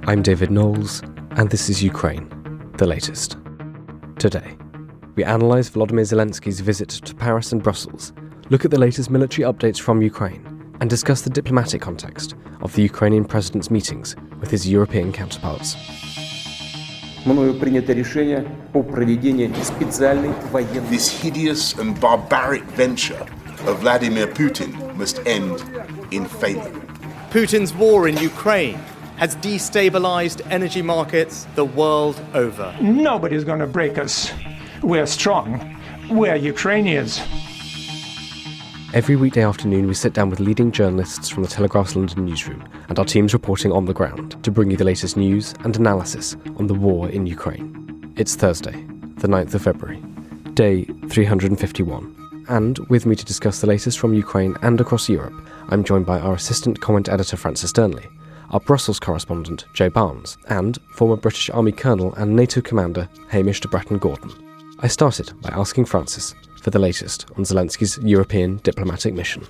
I'm David Knowles, and this is Ukraine, the latest. Today, we analyse Volodymyr Zelensky's visit to Paris and Brussels, look at the latest military updates from Ukraine, and discuss the diplomatic context of the Ukrainian president's meetings with his European counterparts. This hideous and barbaric venture of Vladimir Putin must end in failure. Putin's war in Ukraine has destabilized energy markets the world over. Nobody's going to break us. We're strong. We're Ukrainians. Every weekday afternoon, we sit down with leading journalists from the Telegraph's London newsroom and our teams reporting on the ground to bring you the latest news and analysis on the war in Ukraine. It's Thursday, the 9th of February, day 351. And with me to discuss the latest from Ukraine and across Europe, I'm joined by our assistant comment editor Francis Sternley, our Brussels correspondent Joe Barnes, and former British Army Colonel and NATO commander Hamish de Bretton-Gordon. I started by asking Francis for the latest on Zelensky's European diplomatic mission.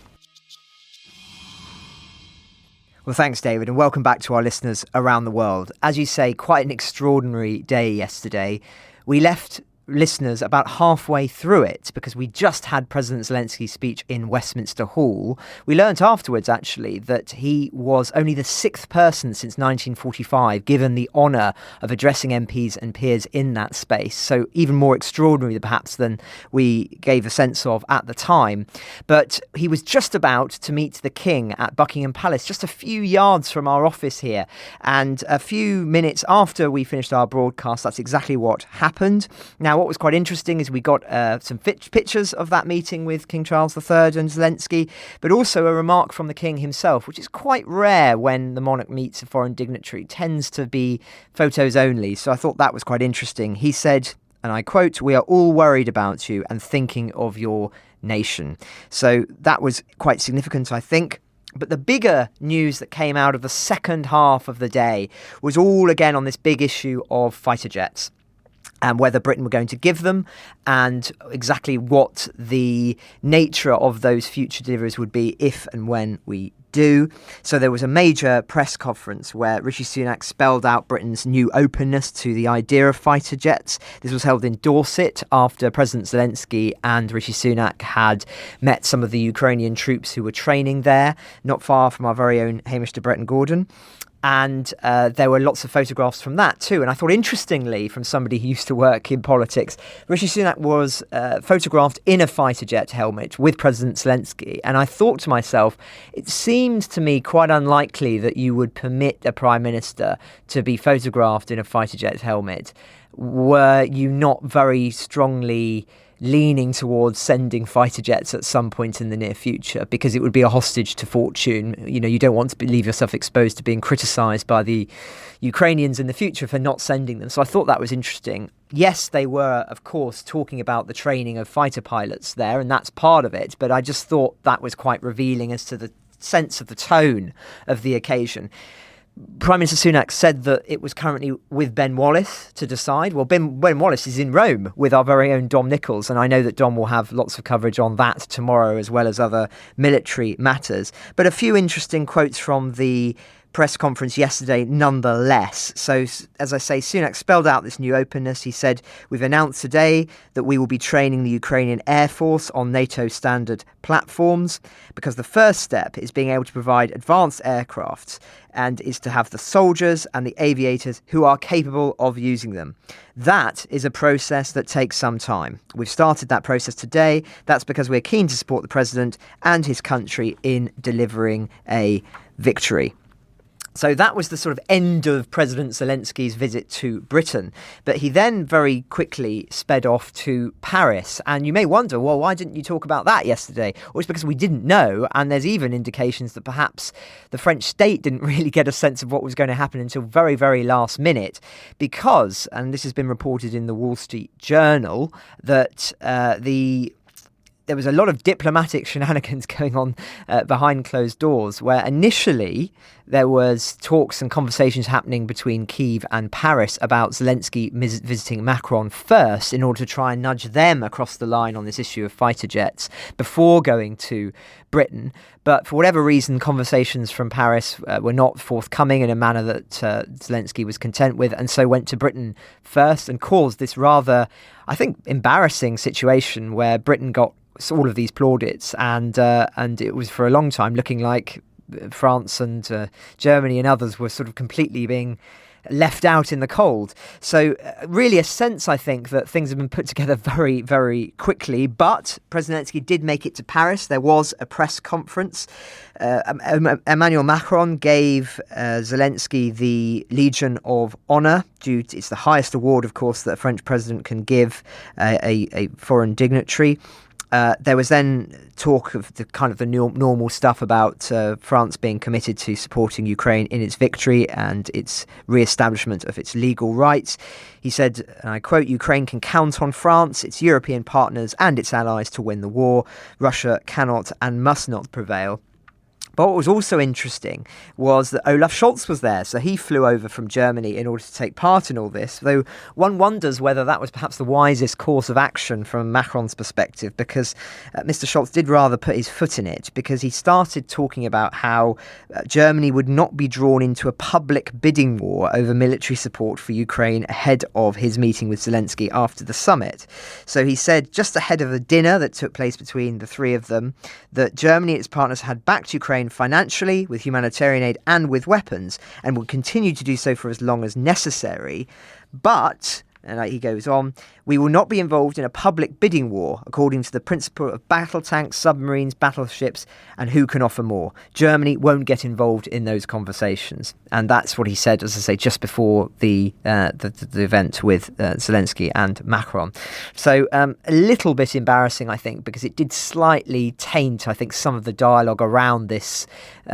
Well, thanks, David, and welcome back to our listeners around the world. As you say, quite an extraordinary day yesterday. We left listeners about halfway through it because we just had President Zelensky's speech in Westminster Hall. We learnt afterwards, actually, that he was only the sixth person since 1945 given the honour of addressing MPs and peers in that space. So even more extraordinary, perhaps, than we gave a sense of at the time. But he was just about to meet the King at Buckingham Palace, just a few yards from our office here. And a few minutes after we finished our broadcast, that's exactly what happened. Now, what was quite interesting is we got some pictures of that meeting with King Charles III and Zelensky, but also a remark from the King himself, which is quite rare when the monarch meets a foreign dignitary. It tends to be photos only. So I thought that was quite interesting. He said, and I quote, "We are all worried about you and thinking of your nation." So that was quite significant, I think. But the bigger news that came out of the second half of the day was all again on this big issue of fighter jets, and whether Britain were going to give them, and exactly what the nature of those future deliveries would be if and when we do. So there was a major press conference where Rishi Sunak spelled out Britain's new openness to the idea of fighter jets. This was held in Dorset after President Zelensky and Rishi Sunak had met some of the Ukrainian troops who were training there, not far from our very own Hamish de Bretton-Gordon. And there were lots of photographs from that too. And I thought, interestingly, from somebody who used to work in politics, Rishi Sunak was photographed in a fighter jet helmet with President Zelensky. And I thought to myself, it seems to me quite unlikely that you would permit a prime minister to be photographed in a fighter jet helmet were you not very strongly leaning towards sending fighter jets at some point in the near future, because it would be a hostage to fortune. You know, you don't want to leave yourself exposed to being criticised by the Ukrainians in the future for not sending them. So I thought that was interesting. Yes, they were, of course, talking about the training of fighter pilots there, and that's part of it. But I just thought that was quite revealing as to the sense of the tone of the occasion. Prime Minister Sunak said that it was currently with Ben Wallace to decide. Well, Ben Wallace is in Rome with our very own Dom Nichols, and I know that Dom will have lots of coverage on that tomorrow, as well as other military matters. But a few interesting quotes from the press conference yesterday nonetheless. So, as I say, Sunak spelled out this new openness. He said, "We've announced today that we will be training the Ukrainian Air Force on NATO standard platforms, because the first step is being able to provide advanced aircrafts and is to have the soldiers and the aviators who are capable of using them. That is a process that takes some time. We've started that process today. That's because we're keen to support the president and his country in delivering a victory." So that was the sort of end of President Zelensky's visit to Britain. But he then very quickly sped off to Paris. And you may wonder, well, why didn't you talk about that yesterday? Well, it's because we didn't know. And there's even indications that perhaps the French state didn't really get a sense of what was going to happen until very, very last minute. Because, and this has been reported in the Wall Street Journal, that there was a lot of diplomatic shenanigans going on behind closed doors, where initially there was talks and conversations happening between Kyiv and Paris about Zelensky visiting Macron first in order to try and nudge them across the line on this issue of fighter jets before going to Britain. But for whatever reason, conversations from Paris were not forthcoming in a manner that Zelensky was content with, and so went to Britain first and caused this rather, I think, embarrassing situation where Britain got all of these plaudits, and it was for a long time looking like France and Germany and others were sort of completely being left out in the cold. So really a sense, I think, that things have been put together very, very quickly. But President Zelensky did make it to Paris. There was a press conference. Emmanuel Macron gave Zelensky the Legion of Honor. It's the highest award, of course, that a French president can give a foreign dignitary. There was then talk of the normal stuff about France being committed to supporting Ukraine in its victory and its re-establishment of its legal rights. He said, and I quote, "Ukraine can count on France, its European partners and its allies to win the war. Russia cannot and must not prevail." But what was also interesting was that Olaf Scholz was there. So he flew over from Germany in order to take part in all this, though one wonders whether that was perhaps the wisest course of action from Macron's perspective, because Mr. Scholz did rather put his foot in it, because he started talking about how Germany would not be drawn into a public bidding war over military support for Ukraine ahead of his meeting with Zelensky after the summit. So he said, just ahead of the dinner that took place between the three of them, that Germany and its partners had backed Ukraine financially, with humanitarian aid and with weapons, and will continue to do so for as long as necessary. But, and he goes on, "We will not be involved in a public bidding war according to the principle of battle tanks, submarines, battleships, and who can offer more. Germany won't get involved in those conversations." And that's what he said, as I say, just before the event with Zelensky and Macron. So a little bit embarrassing, I think, because it did slightly taint, I think, some of the dialogue around this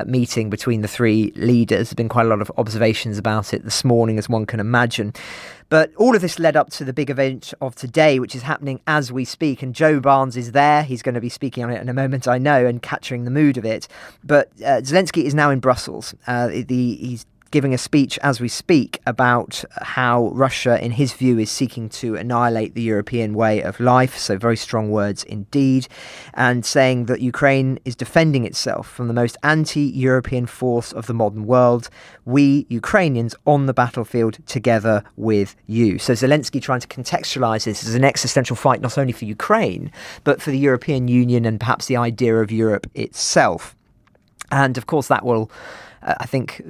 meeting between the three leaders. There's been quite a lot of observations about it this morning, as one can imagine. But all of this led up to the big event of today, which is happening as we speak. And Joe Barnes is there. He's going to be speaking on it in a moment, I know, and capturing the mood of it. But Zelensky is now in Brussels. He's giving a speech as we speak about how Russia, in his view, is seeking to annihilate the European way of life. So very strong words indeed. And saying that Ukraine is defending itself from the most anti-European force of the modern world. We, Ukrainians, on the battlefield together with you. So Zelensky trying to contextualise this as an existential fight not only for Ukraine, but for the European Union and perhaps the idea of Europe itself. And of course that will, I think,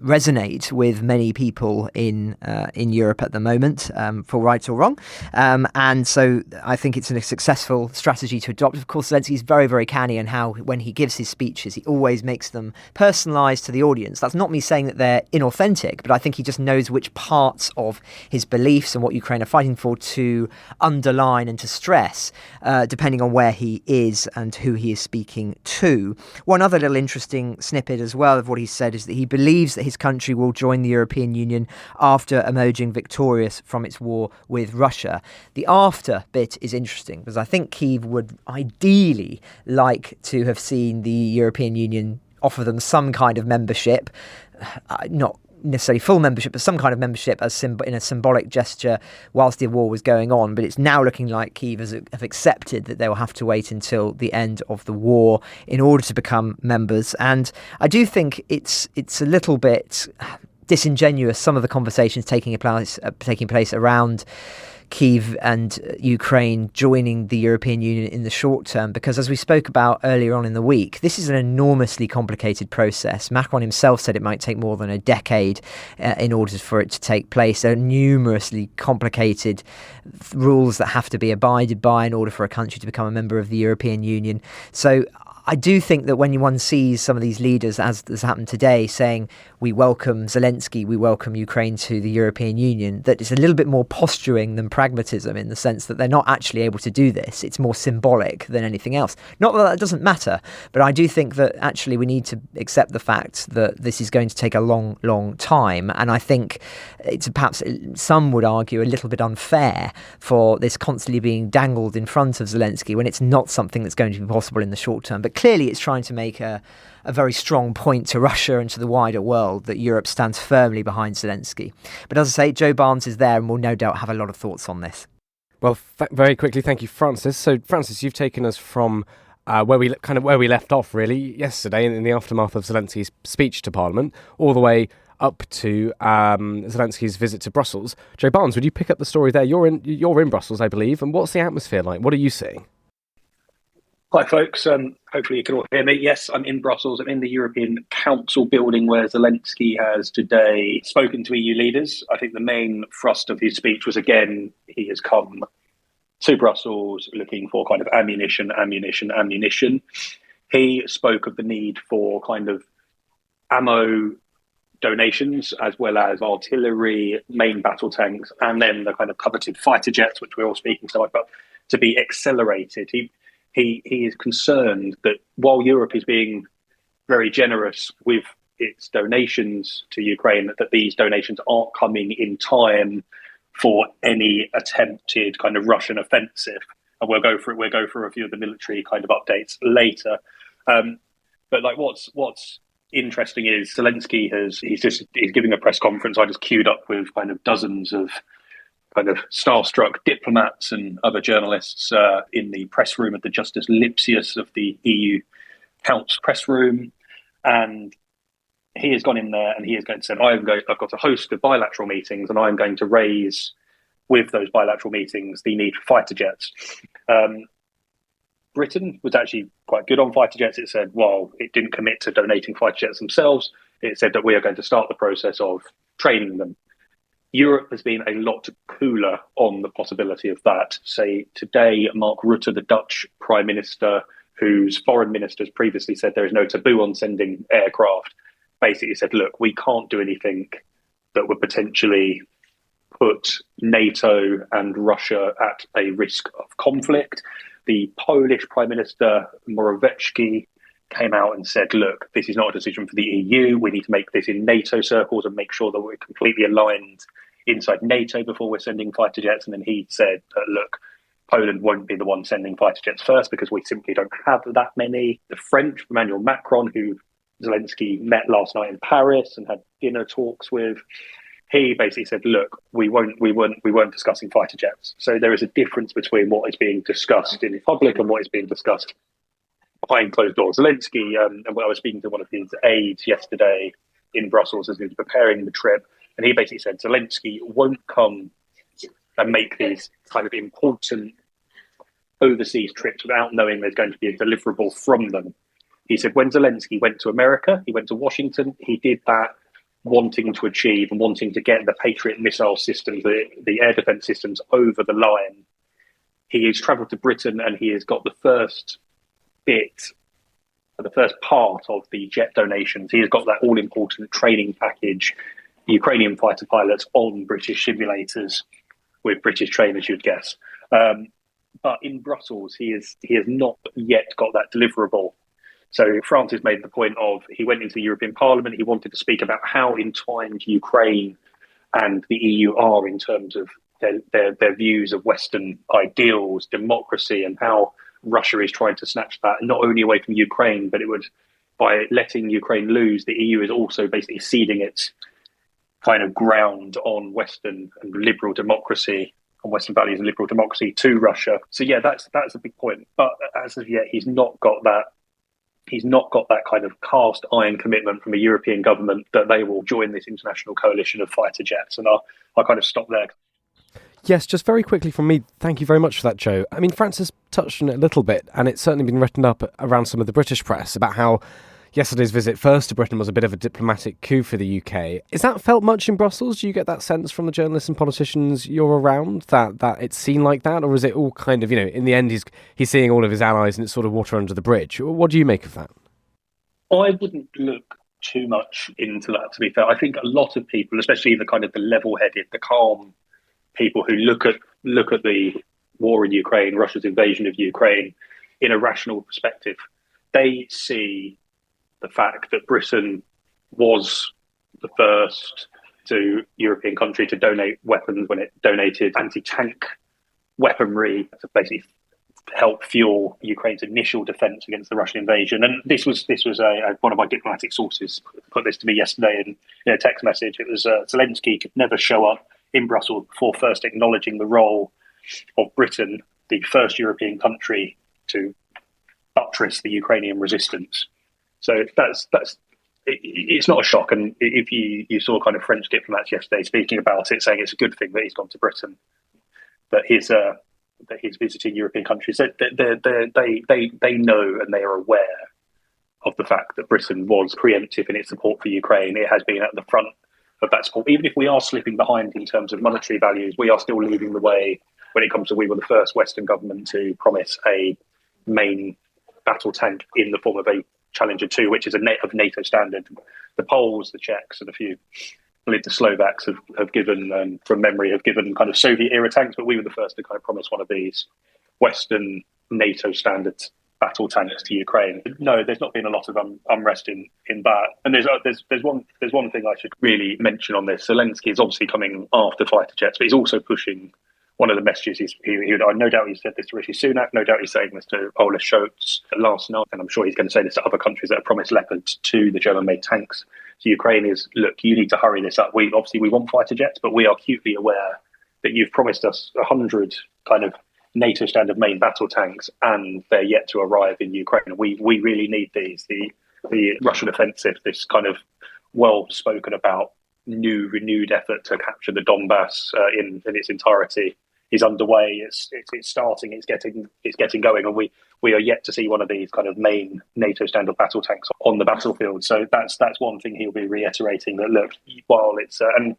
resonate with many people in Europe at the moment, for right or wrong. And so I think it's a successful strategy to adopt. Of course, Zelensky's very, very canny in how, when he gives his speeches, he always makes them personalised to the audience. That's not me saying that they're inauthentic, but I think he just knows which parts of his beliefs and what Ukraine are fighting for to underline and to stress, depending on where he is and who he is speaking to. One other little interesting snippet as well of what he said is that he believes that his country will join the European Union after emerging victorious from its war with Russia. The after bit is interesting because I think Kyiv would ideally like to have seen the European Union offer them some kind of membership, not necessarily full membership, but some kind of membership as in a symbolic gesture whilst the war was going on. But it's now looking like Kyiv have accepted that they will have to wait until the end of the war in order to become members. And I do think it's a little bit disingenuous, some of the conversations taking place around Kyiv and Ukraine joining the European Union in the short term, because as we spoke about earlier on in the week, this is an enormously complicated process. Macron himself said it might take more than a decade in order for it to take place. There are numerously complicated rules that have to be abided by in order for a country to become a member of the European Union. So I do think that when one sees some of these leaders, as has happened today, saying we welcome Zelensky, we welcome Ukraine to the European Union, that it's a little bit more posturing than pragmatism, in the sense that they're not actually able to do this. It's more symbolic than anything else. Not that that doesn't matter, but I do think that actually we need to accept the fact that this is going to take a long, long time. And I think it's perhaps, some would argue, a little bit unfair for this constantly being dangled in front of Zelensky when it's not something that's going to be possible in the short term. But clearly it's trying to make a very strong point to Russia and to the wider world that Europe stands firmly behind Zelensky. But as I say, Joe Barnes is there and will no doubt have a lot of thoughts on this. Well, very quickly, thank you, Francis. So, Francis, you've taken us from where we left off really yesterday in the aftermath of Zelensky's speech to Parliament, all the way up to Zelensky's visit to Brussels. Joe Barnes, would you pick up the story there? You're in Brussels, I believe, and what's the atmosphere like? What are you seeing? Hi, folks. Hopefully you can all hear me. Yes, I'm in Brussels. I'm in the European Council building where Zelensky has today spoken to EU leaders. I think the main thrust of his speech was, again, he has come to Brussels looking for kind of ammunition. He spoke of the need for kind of ammo donations as well as artillery, main battle tanks, and then the kind of coveted fighter jets, which we're all speaking so much about, to be accelerated. He is concerned that while Europe is being very generous with its donations to Ukraine, that these donations aren't coming in time for any attempted kind of Russian offensive. And we'll go through a few of the military kind of updates later. But like what's interesting is Zelensky he's giving a press conference. I just queued up with kind of dozens of kind of starstruck diplomats and other journalists in the press room at the Justus Lipsius of the EU Council press room. And he has gone in there and he has going to say, I've got a host of bilateral meetings and I'm going to raise with those bilateral meetings the need for fighter jets. Britain was actually quite good on fighter jets. It said, while it didn't commit to donating fighter jets themselves, it said that we are going to start the process of training them. Europe has been a lot cooler on the possibility of that. Say today, Mark Rutte, the Dutch Prime Minister, whose foreign ministers previously said there is no taboo on sending aircraft, basically said, look, we can't do anything that would potentially put NATO and Russia at a risk of conflict. The Polish Prime Minister, Morawiecki, came out and said, look, this is not a decision for the EU. We need to make this in NATO circles and make sure that we're completely aligned inside NATO before we're sending fighter jets. And then he said, look, Poland won't be the one sending fighter jets first because we simply don't have that many. The French, Emmanuel Macron, who Zelensky met last night in Paris and had dinner talks with, he basically said, look, we weren't discussing fighter jets. So there is a difference between what is being discussed in public and what is being discussed behind closed doors. Zelensky, and when I was speaking to one of his aides yesterday in Brussels as he was preparing the trip, and he basically said Zelensky won't come and make these kind of important overseas trips without knowing there's going to be a deliverable from them. He said when Zelensky went to America, he went to Washington, he did that wanting to achieve and wanting to get the Patriot missile systems, the air defense systems over the line. He has traveled to Britain and he has got the first part of the jet donations. He has got that all-important training package, Ukrainian fighter pilots on British simulators with British trainers, you'd guess. But in Brussels, he has not yet got that deliverable. So Francis made the point of, he went into the European Parliament, he wanted to speak about how entwined Ukraine and the EU are in terms of their views of Western ideals, democracy, and how Russia is trying to snatch that not only away from Ukraine, but by letting Ukraine lose, the EU is also basically ceding its kind of ground on Western and liberal democracy, on Western values and liberal democracy to Russia. So yeah, that's a big point. But as of yet, he's not got that kind of cast iron commitment from a European government that they will join this international coalition of fighter jets. And I'll kind of stop there. Yes, just very quickly from me, thank you very much for that, Joe. I mean, Francis touched on it a little bit, and it's certainly been written up around some of the British press about how yesterday's visit first to Britain was a bit of a diplomatic coup for the UK. Is that felt much in Brussels? Do you get that sense from the journalists and politicians you're around that it's seen like that? Or is it all kind of, in the end, he's seeing all of his allies and it's sort of water under the bridge? What do you make of that? I wouldn't look too much into that, to be fair. I think a lot of people, especially the kind of the level-headed, the calm people who look at the war in Ukraine, Russia's invasion of Ukraine, in a rational perspective, they see the fact that Britain was the first European country to donate weapons when it donated anti-tank weaponry to basically help fuel Ukraine's initial defence against the Russian invasion. And this was one of my diplomatic sources put this to me yesterday in a text message. It was Zelensky could never show up in Brussels before first acknowledging the role of Britain, the first European country to buttress the Ukrainian resistance. So it's not a shock. And if you saw kind of French diplomats yesterday speaking about it, saying it's a good thing that he's gone to Britain, that he's visiting European countries, they know and they are aware of the fact that Britain was preemptive in its support for Ukraine. It has been at the front of that support. Even if we are slipping behind in terms of monetary values, we are still leading the way when it comes to, we were the first Western government to promise a main battle tank in the form of a Challenger 2, which is of NATO standard. The Poles, the Czechs, and a few, I believe the Slovaks have given, from memory, have given kind of Soviet-era tanks, but we were the first to kind of promise one of these Western NATO standard battle tanks to Ukraine. No, there's not been a lot of unrest in that. And there's one thing I should really mention on this. Zelensky is obviously coming after fighter jets, but he's also pushing one of the messages. No doubt he said this to Rishi Sunak, no doubt he's saying this to Olaf Scholz last night, and I'm sure he's going to say this to other countries that have promised Leopards to the German-made tanks to Ukraine is, look, you need to hurry this up. We want fighter jets, but we are acutely aware that you've promised us 100 kind of NATO standard main battle tanks, and they're yet to arrive in Ukraine. We really need these. The Russian offensive, this kind of well-spoken about renewed effort to capture the Donbas in its entirety is underway. It's starting. It's getting going, and we are yet to see one of these kind of main NATO standard battle tanks on the battlefield. So that's one thing he'll be reiterating. That look, while it's and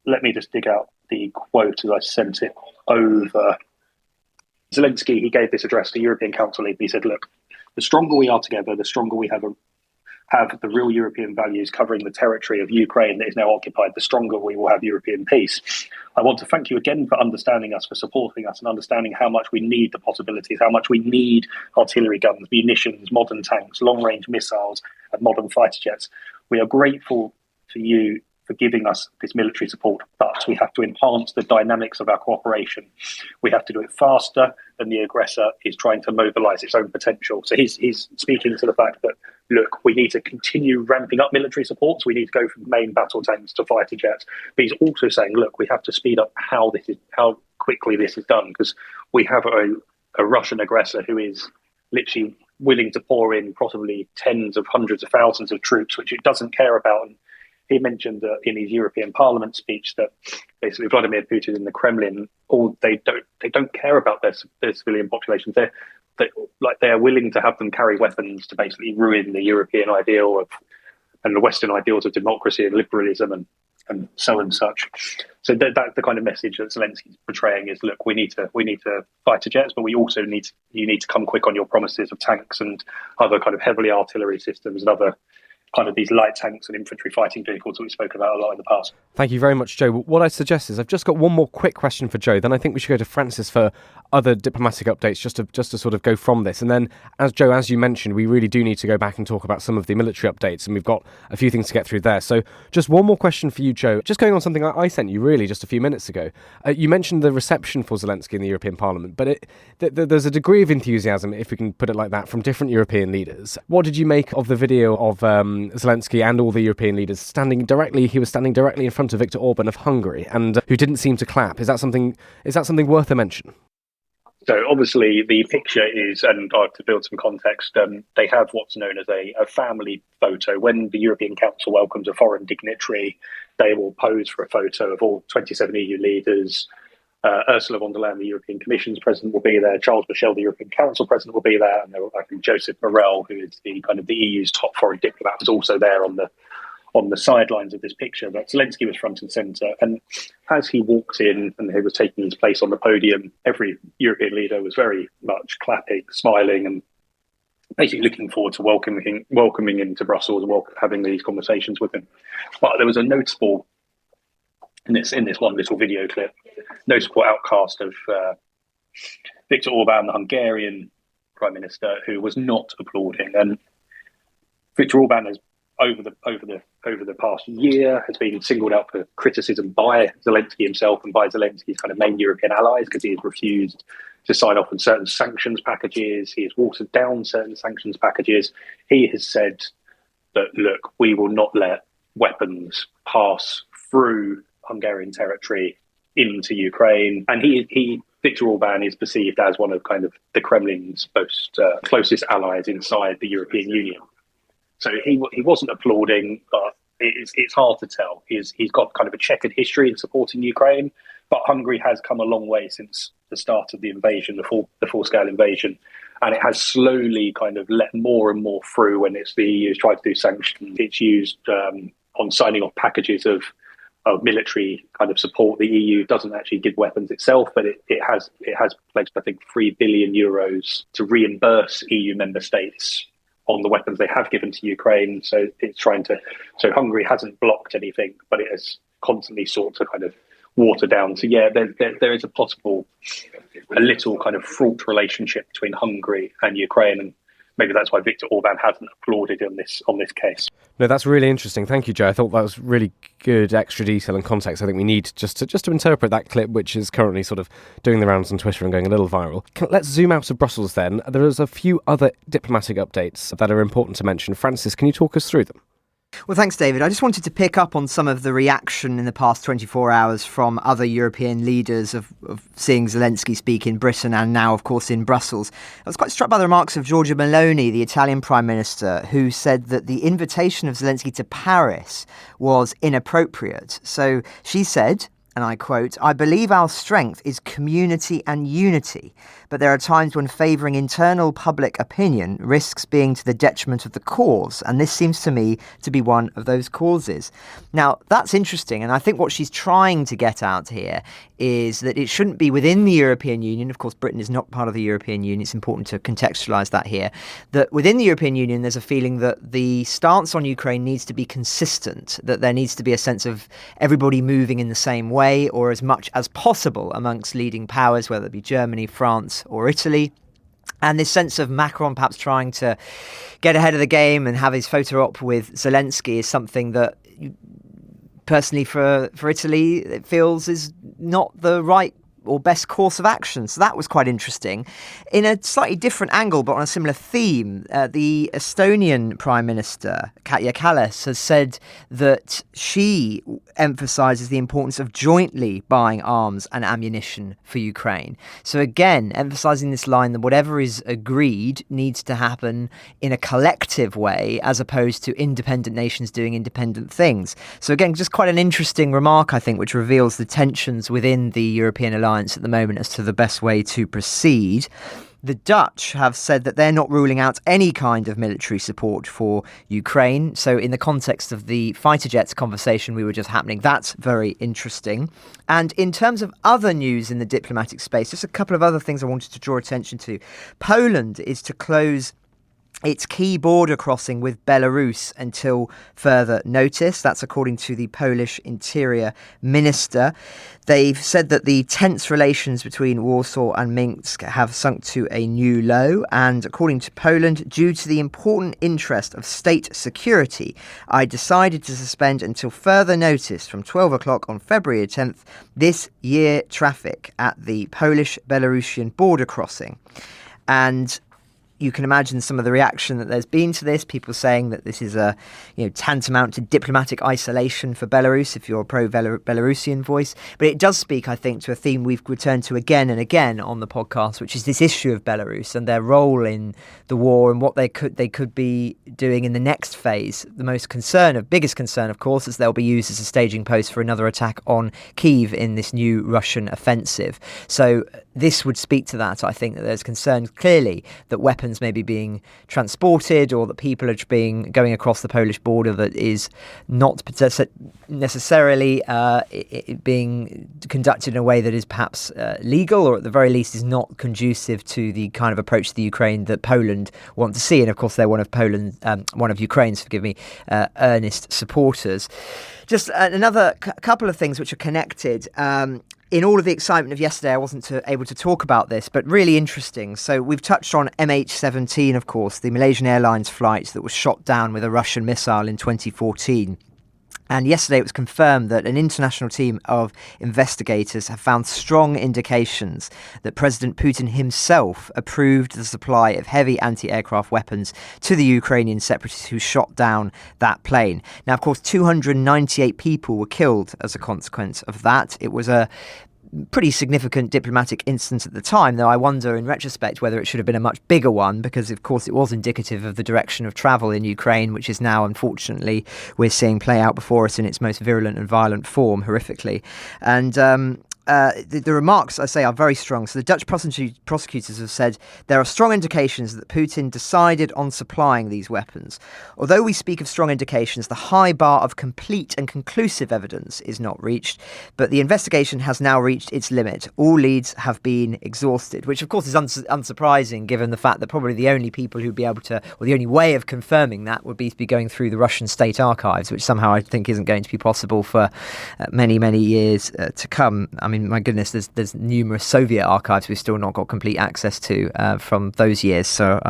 let me just dig out the quote as I sent it over. Zelensky, he gave this address to European Council leaders. He said, look, the stronger we are together, the stronger we have the real European values covering the territory of Ukraine that is now occupied, the stronger we will have European peace. I want to thank you again for understanding us, for supporting us, and understanding how much we need the possibilities, how much we need artillery guns, munitions, modern tanks, long-range missiles, and modern fighter jets. We are grateful for you for giving us this military support, but we have to enhance the dynamics of our cooperation. We have to do it faster than the aggressor is trying to mobilize its own potential. So he's speaking to the fact that, look, we need to continue ramping up military support. So we need to go from main battle tanks to fighter jets. But he's also saying, look, we have to speed up how quickly this is done, because we have a Russian aggressor who is literally willing to pour in possibly tens of hundreds of thousands of troops, which it doesn't care about. And he mentioned in his European Parliament speech that basically Vladimir Putin and the Kremlin, they don't care about their civilian populations. They are willing to have them carry weapons to basically ruin the European ideal and the Western ideals of democracy and liberalism and so and such. So that's the kind of message that Zelensky's portraying is, look, we need to fighter jets, but you need to come quick on your promises of tanks and other kind of heavily artillery systems and other kind of these light tanks and infantry fighting vehicles that we've spoken about a lot in the past. Thank you very much, Joe. What I suggest is I've just got one more quick question for Joe, then I think we should go to Francis for other diplomatic updates just to sort of go from this. And then, as you mentioned, we really do need to go back and talk about some of the military updates, and we've got a few things to get through there. So just one more question for you, Joe. Just going on something I sent you really just a few minutes ago. You mentioned the reception for Zelensky in the European Parliament, but there's a degree of enthusiasm, if we can put it like that, from different European leaders. What did you make of the video of Zelensky and all the European leaders standing directly in front of Viktor Orban of Hungary, and who didn't seem to clap? Is that something worth a mention? So obviously the picture is, and to build some context, they have what's known as a family photo. When the European Council welcomes a foreign dignitary, they will pose for a photo of all 27 EU leaders. Ursula von der Leyen, the European Commission's president, will be there. Charles Michel, the European Council president, will be there. And I think Joseph Borrell, who is the EU's top foreign diplomat, was also there on the sidelines of this picture. But Zelensky was front and centre. And as he walked in and he was taking his place on the podium, every European leader was very much clapping, smiling, and basically looking forward to welcoming him to Brussels and having these conversations with him. But there was a notable, in this one little video clip, notable outcast of Viktor Orban, the Hungarian Prime Minister, who was not applauding. And Viktor Orban has, over the past year, has been singled out for criticism by Zelensky himself and by Zelensky's kind of main European allies, because he has refused to sign off on certain sanctions packages. He has watered down certain sanctions packages. He has said that, look, we will not let weapons pass through Hungarian territory into Ukraine. And he Viktor Orban is perceived as one of kind of the Kremlin's most closest allies inside the European Union. So he wasn't applauding, but it's hard to tell. He's got kind of a checkered history in supporting Ukraine, but Hungary has come a long way since the start of the invasion, the full-scale invasion, and it has slowly kind of let more and more through when the EU has tried to do sanctions. It's used on signing off packages of military kind of support. The EU doesn't actually give weapons itself, but it has pledged, I think, €3 billion to reimburse EU member states on the weapons they have given to Ukraine. So it's so Hungary hasn't blocked anything, but it has constantly sought to kind of water down. So yeah, there is a little kind of fraught relationship between Hungary and Ukraine, and maybe that's why Viktor Orban hasn't applauded on this case. No, that's really interesting. Thank you, Joe. I thought that was really good extra detail and context I think we need just to interpret that clip, which is currently sort of doing the rounds on Twitter and going a little viral. Let's zoom out of Brussels then. There is a few other diplomatic updates that are important to mention. Francis, can you talk us through them? Well, thanks, David. I just wanted to pick up on some of the reaction in the past 24 hours from other European leaders of seeing Zelensky speak in Britain and now, of course, in Brussels. I was quite struck by the remarks of Giorgia Meloni, the Italian Prime Minister, who said that the invitation of Zelensky to Paris was inappropriate. So she said, and I quote, "I believe our strength is community and unity, but there are times when favouring internal public opinion risks being to the detriment of the cause, and this seems to me to be one of those causes." Now, that's interesting, and I think what she's trying to get out here is that it shouldn't be within the European Union. Of course, Britain is not part of the European Union. It's important to contextualise that here. That within the European Union, there's a feeling that the stance on Ukraine needs to be consistent, that there needs to be a sense of everybody moving in the same way, or as much as possible amongst leading powers, whether it be Germany, France or Italy. And this sense of Macron perhaps trying to get ahead of the game and have his photo op with Zelensky is something that personally for Italy it feels is not the right or best course of action. So that was quite interesting. In a slightly different angle, but on a similar theme, the Estonian Prime Minister, Kaja Kallas, has said that she emphasises the importance of jointly buying arms and ammunition for Ukraine. So again, emphasising this line that whatever is agreed needs to happen in a collective way, as opposed to independent nations doing independent things. So again, just quite an interesting remark, I think, which reveals the tensions within the European alliance at the moment as to the best way to proceed. The Dutch have said that they're not ruling out any kind of military support for Ukraine. So in the context of the fighter jets conversation we were just happening, that's very interesting. And in terms of other news in the diplomatic space, just a couple of other things I wanted to draw attention to. Poland is to close its key border crossing with Belarus until further notice. That's according to the Polish Interior Minister. They've said that the tense relations between Warsaw and Minsk have sunk to a new low. And according to Poland, due to the important interest of state security, I decided to suspend until further notice from 12 o'clock on February 10th this year traffic at the Polish-Belarusian border crossing. And you can imagine some of the reaction that there's been to this. People saying that this is tantamount to diplomatic isolation for Belarus, if you're a pro-Belarusian voice. But it does speak, I think, to a theme we've returned to again and again on the podcast, which is this issue of Belarus and their role in the war and what they could be doing in the next phase. The biggest concern, of course, is they'll be used as a staging post for another attack on Kyiv in this new Russian offensive. So this would speak to that. I think that there's concern clearly that weapons may be being transported or that people are going across the Polish border that is not necessarily being conducted in a way that is perhaps legal, or at the very least is not conducive to the kind of approach to the Ukraine that Poland want to see. And of course, they're one of Ukraine's, earnest supporters. Just another couple of things which are connected. In all of the excitement of yesterday, I wasn't able to talk about this, but really interesting. So we've touched on MH17, of course, the Malaysian Airlines flight that was shot down with a Russian missile in 2014. And yesterday it was confirmed that an international team of investigators have found strong indications that President Putin himself approved the supply of heavy anti-aircraft weapons to the Ukrainian separatists who shot down that plane. Now, of course, 298 people were killed as a consequence of that. It was a pretty significant diplomatic incident at the time, though I wonder in retrospect whether it should have been a much bigger one, because of course it was indicative of the direction of travel in Ukraine, which is now unfortunately we're seeing play out before us in its most virulent and violent form, horrifically. And the remarks, I say, are very strong. So the Dutch prosecutors have said there are strong indications that Putin decided on supplying these weapons. Although we speak of strong indications, the high bar of complete and conclusive evidence is not reached, but the investigation has now reached its limit. All leads have been exhausted, which of course is unsurprising given the fact that probably the only people who'd be able to, or the only way of confirming that would be to be going through the Russian state archives, which somehow I think isn't going to be possible for many, many years to come. I mean, my goodness, there's numerous Soviet archives we've still not got complete access to from those years. So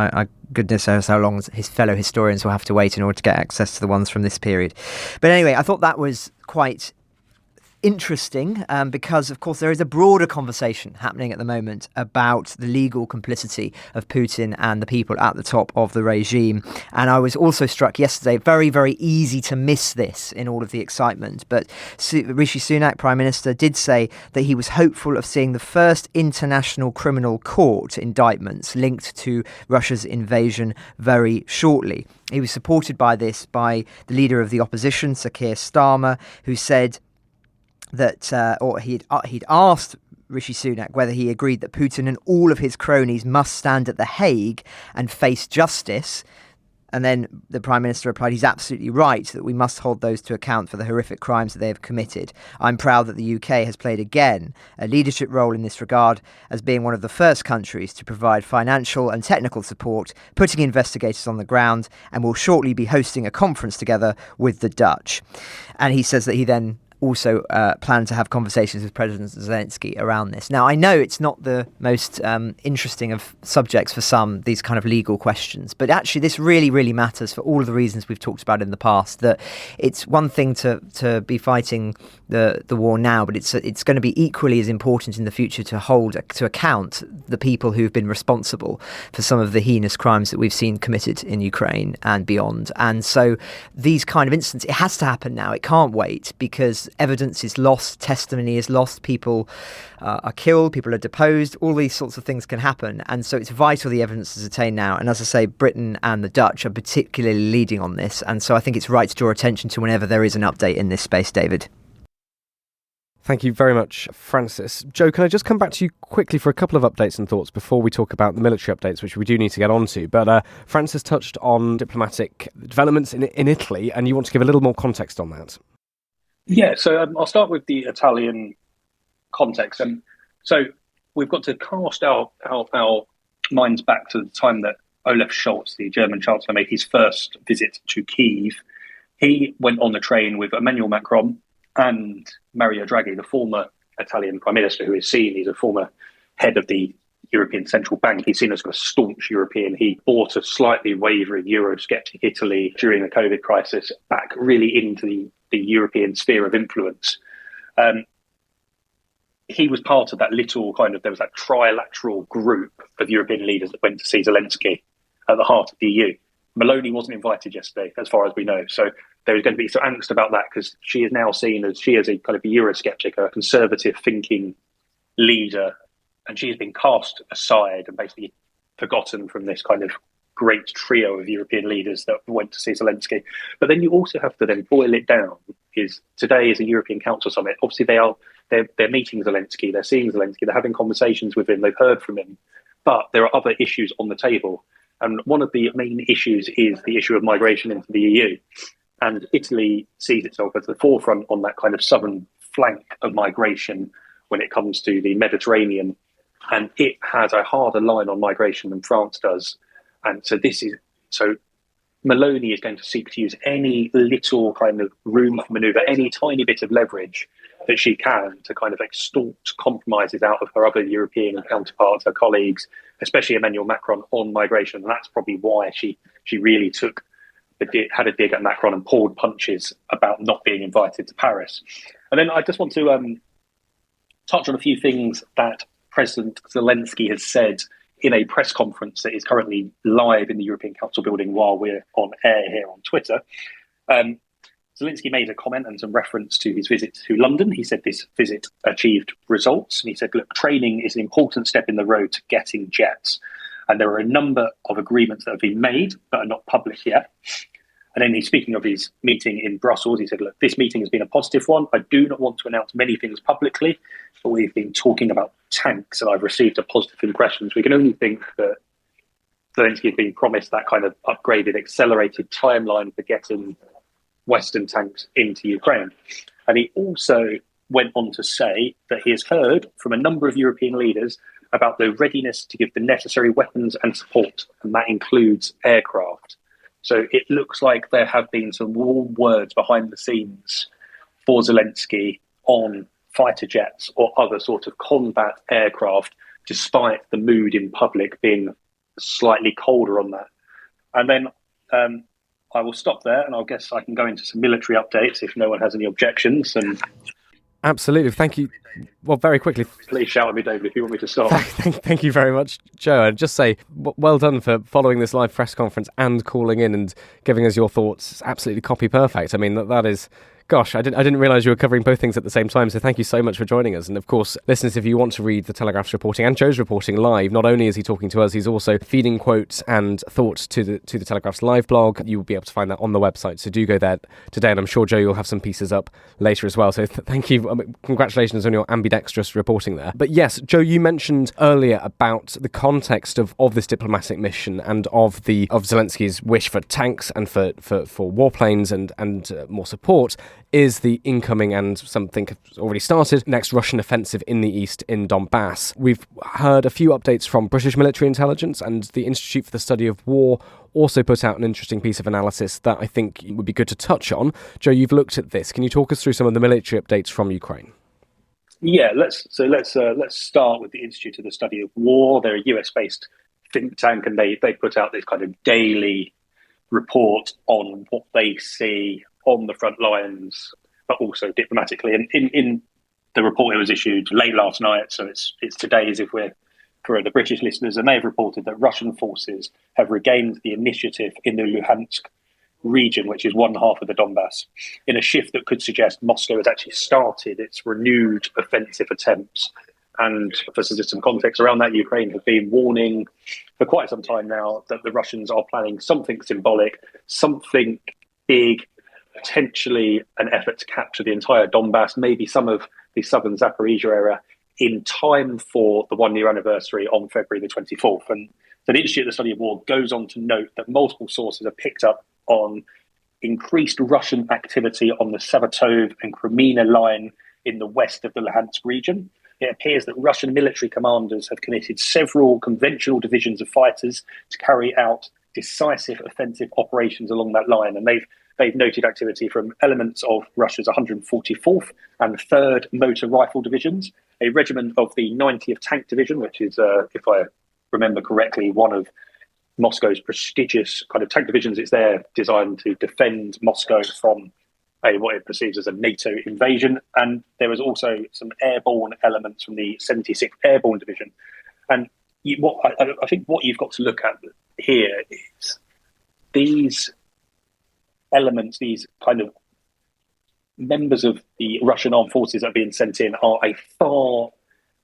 goodness knows how long his fellow historians will have to wait in order to get access to the ones from this period. But anyway, I thought that was quite interesting because, of course, there is a broader conversation happening at the moment about the legal complicity of Putin and the people at the top of the regime. And I was also struck yesterday, very, very easy to miss this in all of the excitement. But Rishi Sunak, Prime Minister, did say that he was hopeful of seeing the first international criminal court indictments linked to Russia's invasion very shortly. He was supported by the leader of the opposition, Sir Keir Starmer, who said that he'd asked Rishi Sunak whether he agreed that Putin and all of his cronies must stand at The Hague and face justice. And then the Prime Minister replied, he's absolutely right that we must hold those to account for the horrific crimes that they have committed. I'm proud that the UK has played again a leadership role in this regard as being one of the first countries to provide financial and technical support, putting investigators on the ground, and will shortly be hosting a conference together with the Dutch. And he says that he then also plan to have conversations with President Zelensky around this. Now, I know it's not the most interesting of subjects for some, these kind of legal questions, but actually this really, really matters for all of the reasons we've talked about in the past, that it's one thing to be fighting the war now, but it's going to be equally as important in the future to hold to account the people who've been responsible for some of the heinous crimes that we've seen committed in Ukraine and beyond. And so these kind of incidents, it has to happen now. It can't wait, because evidence is lost, testimony is lost, people are killed, people are deposed, all these sorts of things can happen. And so it's vital the evidence is attained now. And as I say, Britain and the Dutch are particularly leading on this. And so I think it's right to draw attention to whenever there is an update in this space, David. Thank you very much, Francis. Joe, can I just come back to you quickly for a couple of updates and thoughts before we talk about the military updates, which we do need to get onto. But Francis touched on diplomatic developments in Italy, and you want to give a little more context on that. Yeah, so I'll start with the Italian context. And so we've got to cast our minds back to the time that Olaf Scholz, the German Chancellor, made his first visit to Kyiv. He went on the train with Emmanuel Macron and Mario Draghi, the former Italian Prime Minister, who is seen, he's a former head of the European Central Bank. He's seen as a staunch European. He brought a slightly wavering Eurosceptic Italy during the COVID crisis back really into the European sphere of influence. He was part of that little there was that trilateral group of European leaders that went to see Zelensky at the heart of the EU. Meloni wasn't invited yesterday, as far as we know. So there is going to be some angst about that, because she is now seen as a kind of Eurosceptic, a conservative thinking leader. And she has been cast aside and basically forgotten from this kind of great trio of European leaders that went to see Zelensky. But then you also have to then boil it down. Today is a European Council summit. Obviously, they're meeting Zelensky, they're seeing Zelensky, they're having conversations with him, they've heard from him. But there are other issues on the table. And one of the main issues is the issue of migration into the EU. And Italy sees itself at the forefront on that kind of southern flank of migration when it comes to the Mediterranean. And it has a harder line on migration than France does. And so Meloni is going to seek to use any little kind of room for manoeuvre, any tiny bit of leverage that she can to kind of extort compromises out of her other European counterparts, her colleagues, especially Emmanuel Macron, on migration. And that's probably why she really had a dig at Macron and pulled punches about not being invited to Paris. And then I just want to touch on a few things that President Zelensky has said in a press conference that is currently live in the European Council building while we're on air here on Twitter. Zelensky made a comment and some reference to his visit to London. He said this visit achieved results. And he said, look, training is an important step in the road to getting jets. And there are a number of agreements that have been made but are not public yet. And then he's speaking of his meeting in Brussels. He said, look, this meeting has been a positive one. I do not want to announce many things publicly, but we've been talking about tanks and I've received a positive impressions. We can only think that Zelensky has been promised that kind of upgraded, accelerated timeline for getting Western tanks into Ukraine. And he also went on to say that he has heard from a number of European leaders about the readiness to give the necessary weapons and support, and that includes aircraft. So it looks like there have been some warm words behind the scenes for Zelensky on fighter jets or other sort of combat aircraft, despite the mood in public being slightly colder on that. And then I will stop there, and I guess I can go into some military updates if no one has any objections. And absolutely, thank you. Well, very quickly, please shout at me, David, if you want me to stop. Thank you very much, Joe. I'd just say, well done for following this live press conference and calling in and giving us your thoughts. It's absolutely copy perfect. I mean, that is... Gosh, I didn't realise you were covering both things at the same time, so thank you so much for joining us. And of course, listeners, if you want to read the Telegraph's reporting and Joe's reporting live, not only is he talking to us, he's also feeding quotes and thoughts to the Telegraph's live blog. You will be able to find that on the website, so do go there today, and I'm sure, Joe, you'll have some pieces up later as well. So thank you. Congratulations on your ambidextrous reporting there. But yes, Joe, you mentioned earlier about the context of this diplomatic mission and of Zelensky's wish for tanks and for warplanes and more support, is the incoming, and something has already started, next Russian offensive in the east in Donbas. We've heard a few updates from British military intelligence, and the Institute for the Study of War also put out an interesting piece of analysis that I think would be good to touch on. Joe, you've looked at this. Can you talk us through some of the military updates from Ukraine? Yeah, let's start with the Institute of the Study of War. They're a US-based think tank, and they put out this kind of daily report on what they see on the front lines, but also diplomatically. And in the report, it was issued late last night, so it's today as if we're for the British listeners, and they've reported that Russian forces have regained the initiative in the Luhansk region, which is one half of the Donbas, in a shift that could suggest Moscow has actually started its renewed offensive attempts. And for some context around that, Ukraine have been warning for quite some time now that the Russians are planning something symbolic, something big, potentially an effort to capture the entire Donbas, maybe some of the southern Zaporizhia area, in time for the 1 year anniversary on February the 24th. And so the Institute of the Study of War goes on to note that multiple sources have picked up on increased Russian activity on the Savatov and Kreminna line in the west of the Luhansk region. It appears that Russian military commanders have committed several conventional divisions of fighters to carry out decisive offensive operations along that line. And they've noted activity from elements of Russia's 144th and 3rd Motor Rifle Divisions, a regiment of the 90th Tank Division, which is, if I remember correctly, one of Moscow's prestigious kind of tank divisions. It's there designed to defend Moscow from what it perceives as a NATO invasion. And there was also some airborne elements from the 76th Airborne Division. And I think what you've got to look at here is these elements, these kind of members of the Russian armed forces that are being sent in are a far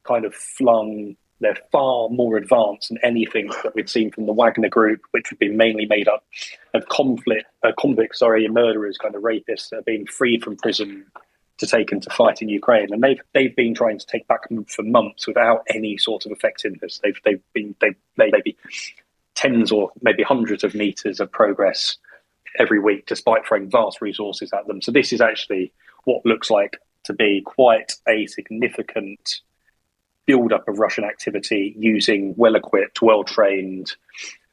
kind of flung, they're far more advanced than anything that we've seen from the Wagner Group, which had been mainly made up of convicts, and murderers, kind of rapists that are being freed from prison to take and to fight in Ukraine. And they've been trying to take back for months without any sort of effectiveness. They've maybe tens or maybe hundreds of meters of progress every week, despite throwing vast resources at them. So this is actually what looks like to be quite a significant build-up of Russian activity using well-equipped, well-trained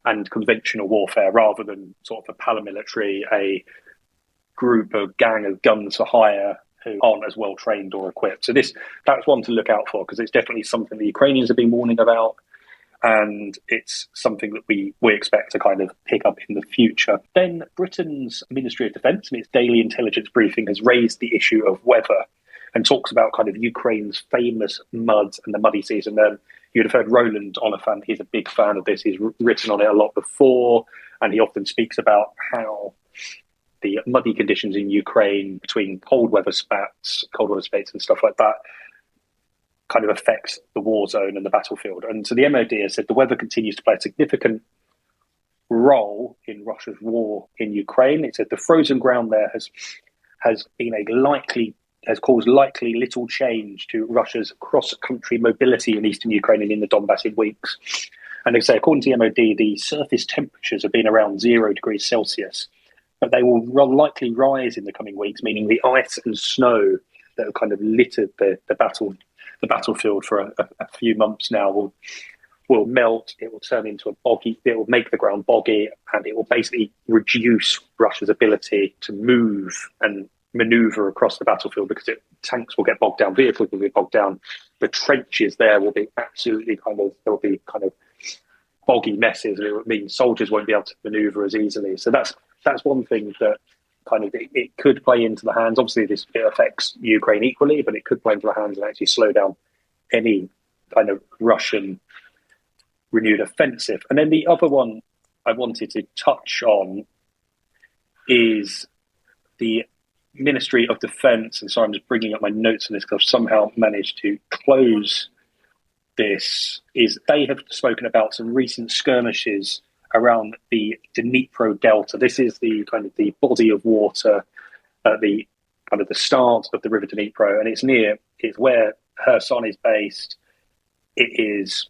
and conventional warfare rather than sort of a paramilitary, a group, a gang of guns for hire who aren't as well-trained or equipped. So that's one to look out for, because it's definitely something the Ukrainians have been warning about, and it's something that we expect to kind of pick up in the future. Then Britain's Ministry of Defence in its daily intelligence briefing has raised the issue of weather and talks about kind of Ukraine's famous mud and the muddy season. You'd have heard Roland Oliphant, he's a big fan of this. He's written on it a lot before, and he often speaks about how the muddy conditions in Ukraine between cold weather spats and stuff like that kind of affects the war zone and the battlefield. And so the MOD has said the weather continues to play a significant role in Russia's war in Ukraine. It said the frozen ground there has caused likely little change to Russia's cross-country mobility in eastern Ukraine and in the Donbas in weeks. And they say, according to the MOD, the surface temperatures have been around 0 degrees Celsius, but they will likely rise in the coming weeks, meaning the ice and snow that have kind of littered the battlefield for a few months now will melt. It will turn into a boggy. It will make the ground boggy, and it will basically reduce Russia's ability to move and maneuver across the battlefield because tanks will get bogged down, vehicles will get bogged down. The trenches there will be absolutely there will be boggy messes, and it means soldiers won't be able to maneuver as easily. So that's one thing that it could play into the hands. Obviously, it affects Ukraine equally, but it could play into the hands and actually slow down any kind of Russian renewed offensive. And then the other one I wanted to touch on is the Ministry of Defence. And sorry, I'm just bringing up my notes on this because I've somehow managed to close this. Is they have spoken about some recent skirmishes around the Dnipro Delta. This is the body of water at the start of the River Dnipro, and it's where Kherson is based. It is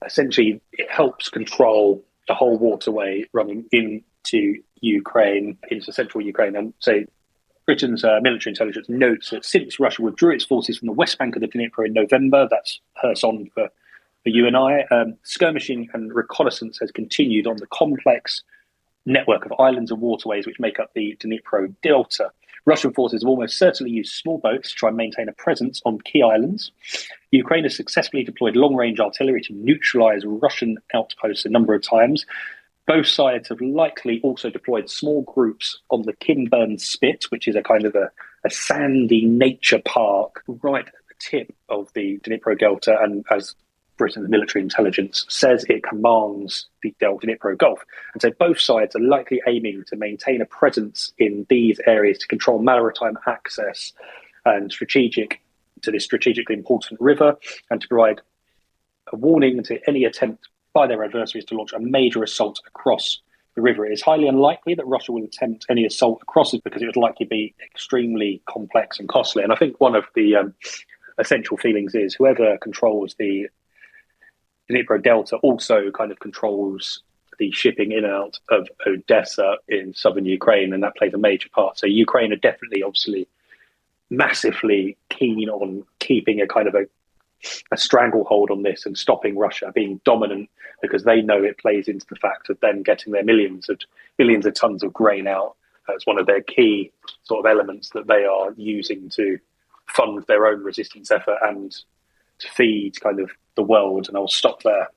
essentially, it helps control the whole waterway running into Ukraine, into central Ukraine. And so Britain's military intelligence notes that since Russia withdrew its forces from the west bank of the Dnipro in November, that's Kherson for you and I, skirmishing and reconnaissance has continued on the complex network of islands and waterways which make up the Dnipro Delta. Russian forces have almost certainly used small boats to try and maintain a presence on key islands. Ukraine has successfully deployed long-range artillery to neutralise Russian outposts a number of times. Both sides have likely also deployed small groups on the Kinburn Spit, which is a kind of a sandy nature park right at the tip of the Dnipro Delta, and as Britain's military intelligence says, it commands the Dnipro Gulf. And so both sides are likely aiming to maintain a presence in these areas to control maritime access and to this strategically important river, and to provide a warning to any attempt by their adversaries to launch a major assault across the river. It is highly unlikely that Russia will attempt any assault across it because it would likely be extremely complex and costly. And I think one of the essential feelings is whoever controls the Dnipro Delta also kind of controls the shipping in and out of Odessa in southern Ukraine, and that plays a major part. So Ukraine are definitely, obviously, massively keen on keeping a kind of a stranglehold on this and stopping Russia being dominant, because they know it plays into the fact of them getting their billions of tons of grain out. That's one of their key sort of elements that they are using to fund their own resistance effort and to feed kind of the world. And I'll stop there.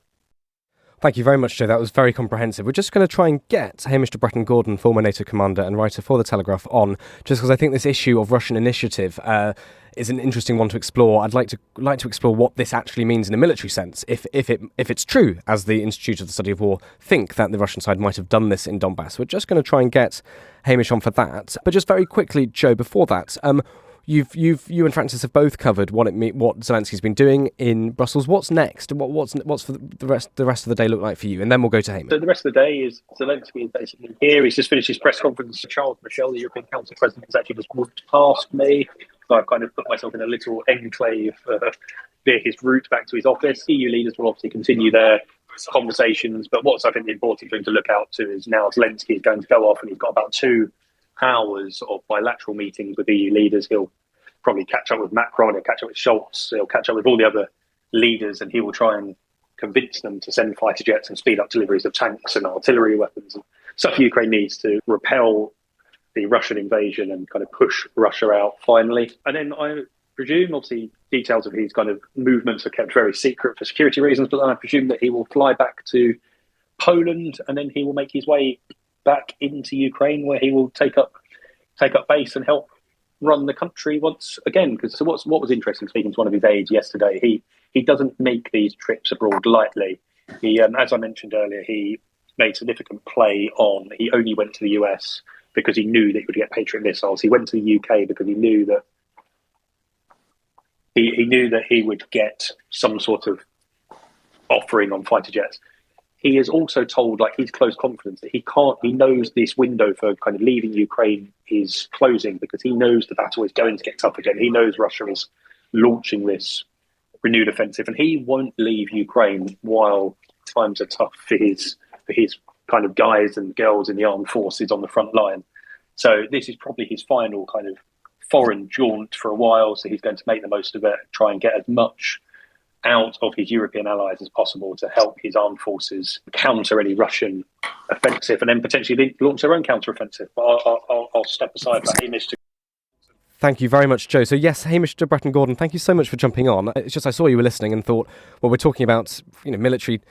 Thank you very much, Joe. That was very comprehensive. We're just going to try and get Hamish de Bretton-Gordon, former NATO commander and writer for The Telegraph, on, just because I think this issue of Russian initiative is an interesting one to explore. I'd like to explore what this actually means in a military sense, if it's true, as the Institute of the Study of War think, that the Russian side might have done this in Donbas. We're just going to try and get Hamish on for that. But just very quickly, Joe, before that, you and Francis have both covered what Zelensky's been doing in Brussels. What's next? What's for the rest of the day look like for you? And then we'll go to Hamish. So the rest of the day is Zelensky is basically here. He's just finished his press conference. Charles Michel, the European Council President, has actually just walked past me. So I've kind of put myself in a little enclave near his route back to his office. EU leaders will obviously continue their conversations, but what's I think the important thing to look out to is now Zelensky is going to go off, and he's got about 2 hours of bilateral meetings with EU leaders. He'll probably catch up with Macron, he'll catch up with Scholz, he'll catch up with all the other leaders, and he will try and convince them to send fighter jets and speed up deliveries of tanks and artillery weapons and stuff Ukraine needs to repel the Russian invasion and kind of push Russia out finally. And then I presume, obviously, details of his kind of movements are kept very secret for security reasons, but then I presume that he will fly back to Poland, and then he will make his way back into Ukraine, where he will take up base and help run the country once again. Because what was interesting, speaking to one of his aides yesterday, he doesn't make these trips abroad lightly. He, as I mentioned earlier, he made significant play on, he only went to the US because he knew that he would get Patriot missiles. He went to the UK because he knew that he would get some sort of offering on fighter jets. He is also told, like, his close confidence, that he knows this window for kind of leaving Ukraine is closing because he knows the battle is going to get tough again. He knows Russia is launching this renewed offensive, and he won't leave Ukraine while times are tough for his kind of guys and girls in the armed forces on the front line. So this is probably his final kind of foreign jaunt for a while. So he's going to make the most of it, try and get as much out of his European allies as possible to help his armed forces counter any Russian offensive, and then potentially launch their own counter-offensive. But I'll step aside for Hamish to... Thank you very much, Joe. So yes, Hamish de Bretton-Gordon, thank you so much for jumping on. It's just I saw you were listening and thought, well, we're talking about military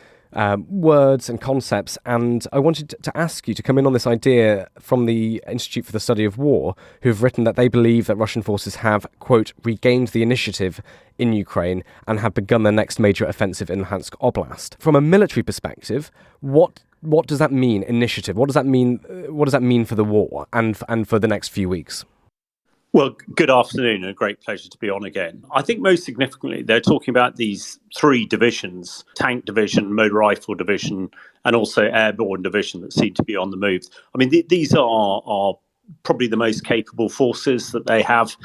words and concepts, and I wanted to ask you to come in on this idea from the Institute for the Study of War, who've written that they believe that Russian forces have, quote, regained the initiative in Ukraine and have begun their next major offensive in Luhansk Oblast. From a military perspective, what does that mean, initiative? What does that mean? What does that mean for the war and for the next few weeks? Well, good afternoon, and a great pleasure to be on again. I think most significantly, they're talking about these three divisions: tank division, motor rifle division, and also airborne division that seem to be on the move. I mean, these are probably the most capable forces that they have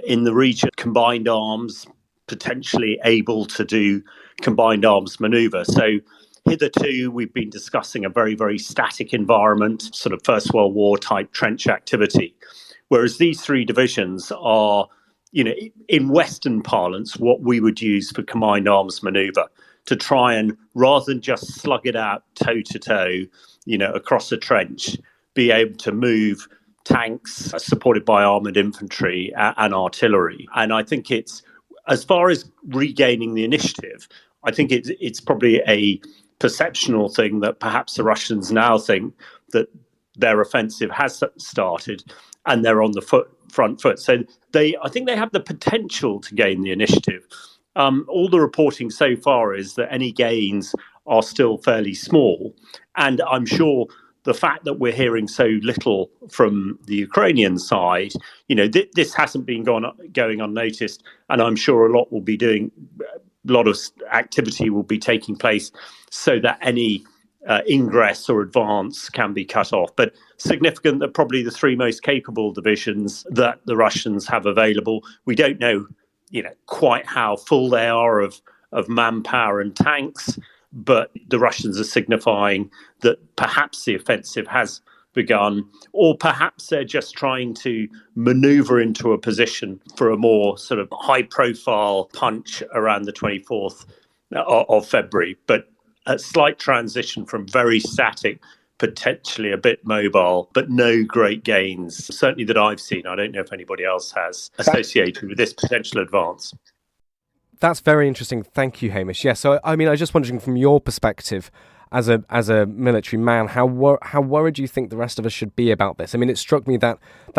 in the region. Combined arms, potentially able to do combined arms manoeuvre. So hitherto, we've been discussing a very, very static environment, sort of First World War type trench activity. Whereas these three divisions are, in Western parlance, what we would use for combined arms manoeuvre, to try and, rather than just slug it out toe to toe, across a trench, be able to move tanks supported by armoured infantry and artillery. And I think it's, as far as regaining the initiative, I think it's probably a perceptional thing that perhaps the Russians now think that their offensive has started and they're on the front foot. So I think they have the potential to gain the initiative. All the reporting so far is that any gains are still fairly small. And I'm sure the fact that we're hearing so little from the Ukrainian side, this hasn't been going unnoticed. And I'm sure a lot of activity will be taking place so that any ingress or advance can be cut off. But significant that probably the three most capable divisions that the Russians have available, we don't know, quite how full they are of manpower and tanks, but the Russians are signifying that perhaps the offensive has begun, or perhaps they're just trying to maneuver into a position for a more sort of high-profile punch around the 24th of February. But a slight transition from very static, potentially a bit mobile, but no great gains, certainly that I've seen. I don't know if anybody else has, associated with this potential advance. That's very interesting. Thank you, Hamish. Yeah, so I mean, I was just wondering from your perspective as a military man, how worried do you think the rest of us should be about this? I mean, it struck me that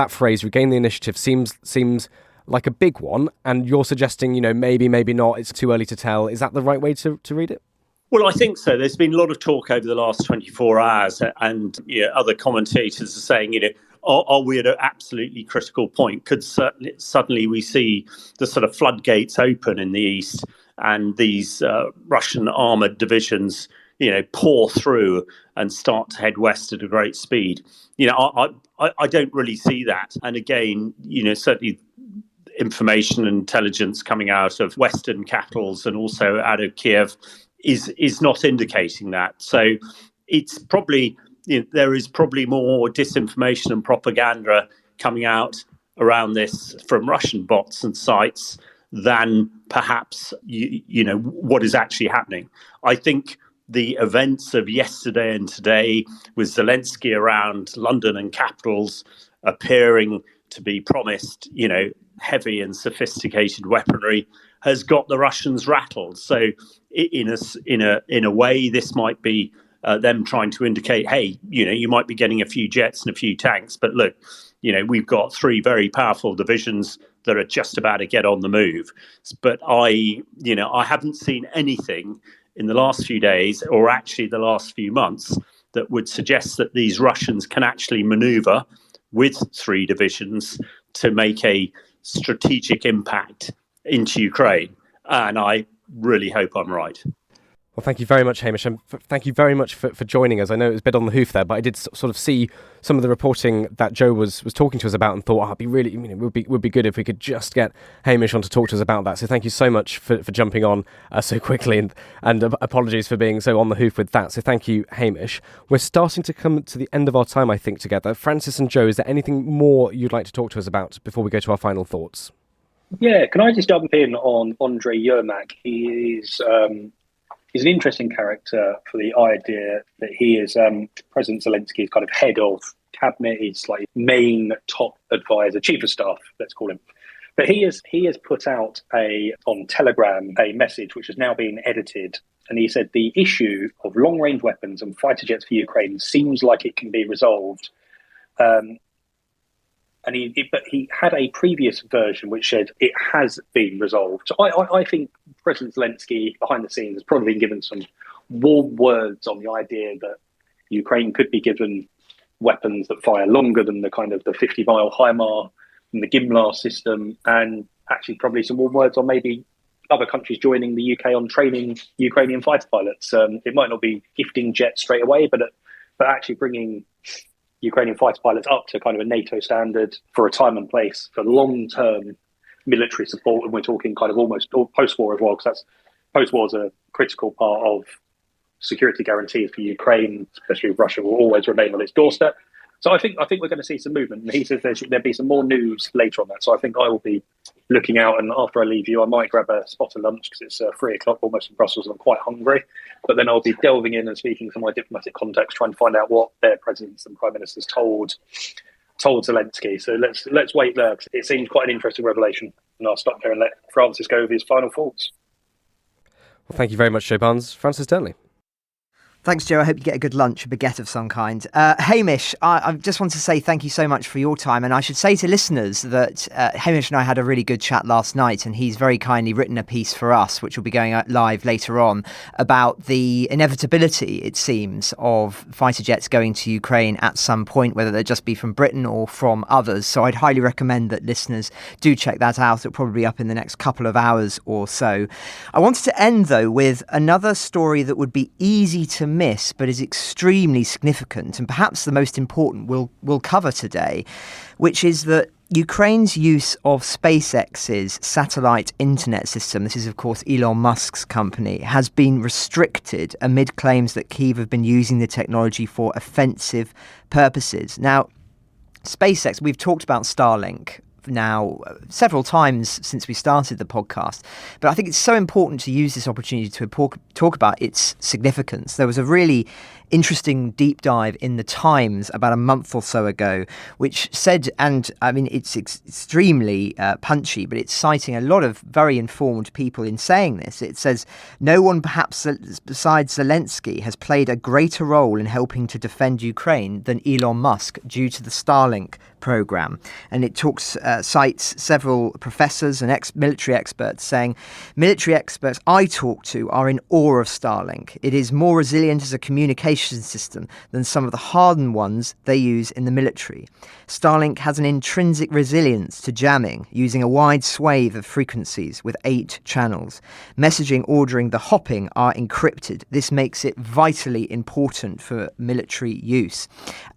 phrase, regain the initiative, seems like a big one, and you're suggesting, maybe not, it's too early to tell. Is that the right way to read it? Well, I think so. There's been a lot of talk over the last 24 hours, and other commentators are saying, are we at an absolutely critical point? Could suddenly we see the sort of floodgates open in the east, and these Russian armoured divisions, pour through and start to head west at a great speed? I don't really see that. And again, certainly information and intelligence coming out of Western capitals and also out of Kiev is not indicating that. So it's probably, there is probably more disinformation and propaganda coming out around this from Russian bots and sites than perhaps what is actually happening. I think the events of yesterday and today, with Zelenskyy around London and capitals appearing to be promised, heavy and sophisticated weaponry, has got the Russians rattled. So in a way, this might be them trying to indicate, hey, you might be getting a few jets and a few tanks, but look, we've got three very powerful divisions that are just about to get on the move. But I haven't seen anything in the last few days, or actually the last few months, that would suggest that these Russians can actually maneuver with 3 divisions to make a strategic impact into Ukraine. And I really hope I'm right. Well, thank you very much, Hamish, and thank you very much for joining us. I know it was a bit on the hoof there, but I did sort of see some of the reporting that Joe was talking to us about and thought, it'd be really, would be good if we could just get Hamish on to talk to us about that. So thank you so much for jumping on so quickly, and apologies for being so on the hoof with that. So thank you, Hamish. We're starting to come to the end of our time, I think, together. Francis and Joe, is there anything more you'd like to talk to us about before we go to our final thoughts? Yeah, can I just jump in on Andrei Yermak? He's an interesting character for the idea that he is President Zelensky's kind of head of cabinet, his like main top advisor, chief of staff, let's call him. But he has put out on Telegram a message which has now been edited, and he said the issue of long-range weapons and fighter jets for Ukraine seems like it can be resolved. But he had a previous version which said it has been resolved. So I think President Zelensky, behind the scenes, has probably been given some warm words on the idea that Ukraine could be given weapons that fire longer than the kind of the 50-mile HIMARS and the GIMLAR system, and actually probably some warm words on maybe other countries joining the UK on training Ukrainian fighter pilots. It might not be gifting jets straight away, but actually bringing Ukrainian fighter pilots up to kind of a NATO standard for a time and place for long-term military support. And we're talking kind of almost post-war as well, because that's post-war is a critical part of security guarantees for Ukraine, especially if Russia will always remain on its doorstep. So I think we're going to see some movement. And he says there'll be some more news later on that. So I think I will be looking out, and after I leave you, I might grab a spot of lunch because it's 3:00 almost in Brussels and I'm quite hungry. But then I'll be delving in and speaking to my diplomatic contacts, trying to find out what their presidents and prime ministers told Zelensky. So let's wait there. It seems quite an interesting revelation. And I'll stop there and let Francis go with his final thoughts. Well, thank you very much, Joe Barnes. Francis Durnley. Thanks, Joe. I hope you get a good lunch, a baguette of some kind. Hamish, I just want to say thank you so much for your time. And I should say to listeners that Hamish and I had a really good chat last night, and he's very kindly written a piece for us, which will be going out live later on, about the inevitability, it seems, of fighter jets going to Ukraine at some point, whether they just be from Britain or from others. So I'd highly recommend that listeners do check that out. It'll probably be up in the next couple of hours or so. I wanted to end, though, with another story that would be easy to miss but is extremely significant, and perhaps the most important we'll cover today, which is that Ukraine's use of SpaceX's satellite internet system, this is of course Elon Musk's company, has been restricted amid claims that Kyiv have been using the technology for offensive purposes. Now, SpaceX, we've talked about Starlink now several times since we started the podcast, but I think it's so important to use this opportunity to talk about its significance. There was a really interesting deep dive in the Times about a month or so ago, which said, and I mean, it's extremely punchy, but it's citing a lot of very informed people in saying this. It says, no one perhaps besides Zelensky has played a greater role in helping to defend Ukraine than Elon Musk due to the Starlink program. And it cites several professors and military experts saying, military experts I talk to are in awe of Starlink. It is more resilient as a communication system than some of the hardened ones they use in the military. Starlink has an intrinsic resilience to jamming, using a wide swathe of frequencies with 8 channels. Messaging ordering the hopping are encrypted. This makes it vitally important for military use.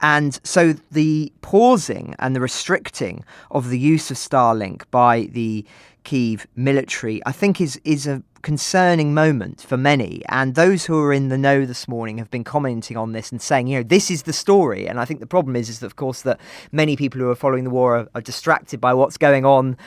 And so the pausing and the restricting of the use of Starlink by the Kyiv military, I think is a concerning moment for many, and those who are in the know this morning have been commenting on this and saying, this is the story. And I think the problem is that, of course, that many people who are following the war are distracted by what's going on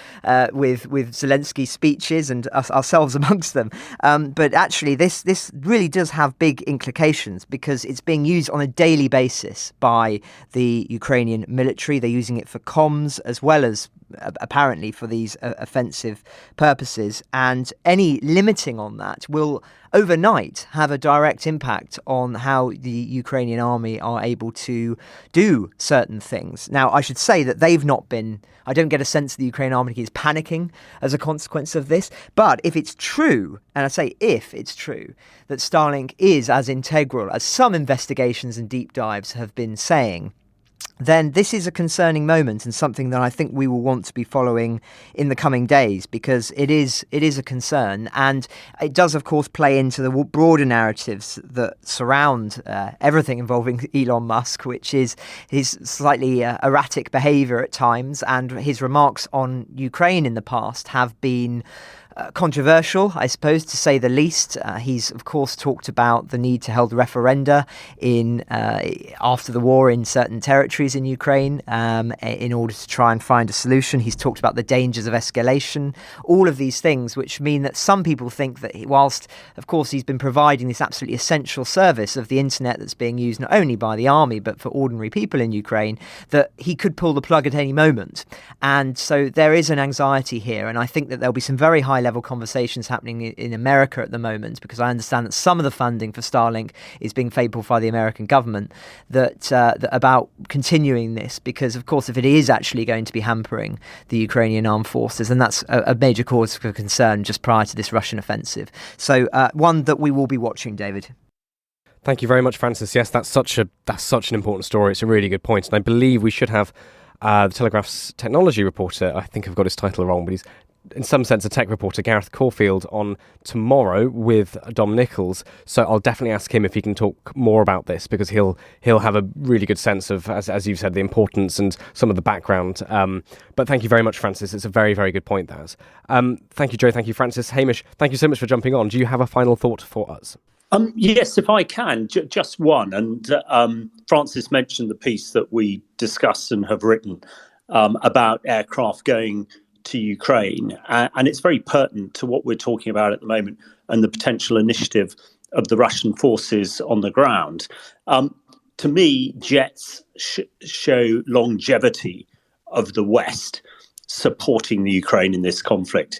with Zelensky's speeches and ourselves amongst them. But actually, this really does have big implications because it's being used on a daily basis by the Ukrainian military. They're using it for comms as well as apparently for these offensive purposes, and any limiting on that will overnight have a direct impact on how the Ukrainian army are able to do certain things. Now, I should say that I don't get a sense that the Ukrainian army is panicking as a consequence of this, but if it's true, and I say if it's true, that Starlink is as integral as some investigations and deep dives have been saying, then this is a concerning moment and something that I think we will want to be following in the coming days, because it is a concern, and it does, of course, play into the broader narratives that surround everything involving Elon Musk, which is his slightly erratic behaviour at times, and his remarks on Ukraine in the past have been controversial, I suppose, to say the least. He's, of course, talked about the need to hold referenda after the war in certain territories in Ukraine in order to try and find a solution. He's talked about the dangers of escalation, all of these things, which mean that some people think that whilst, of course, he's been providing this absolutely essential service of the internet that's being used not only by the army but for ordinary people in Ukraine, that he could pull the plug at any moment. And so there is an anxiety here, and I think that there'll be some very high-level conversations happening in America at the moment, because I understand that some of the funding for Starlink is being paid for by the American government, that about continuing this, because, of course, if it is actually going to be hampering the Ukrainian armed forces, then that's a major cause for concern just prior to this Russian offensive. So one that we will be watching, David. Thank you very much, Francis. Yes, that's such an important story. It's a really good point, and I believe we should have the Telegraph's technology reporter, I think I've got his title wrong, but he's in some sense a tech reporter, Gareth Caulfield, on tomorrow with Dom Nichols. So I'll definitely ask him if he can talk more about this, because he'll have a really good sense of, as you've said, the importance and some of the background. But thank you very much, Francis. It's a very, very good point, that. Thank you, Joe. Thank you, Francis. Hamish, thank you so much for jumping on. Do you have a final thought for us? Yes, if I can, just one. And Francis mentioned the piece that we discussed and have written about aircraft going to Ukraine. And it's very pertinent to what we're talking about at the moment and the potential initiative of the Russian forces on the ground. To me, jets show longevity of the West supporting the Ukraine in this conflict.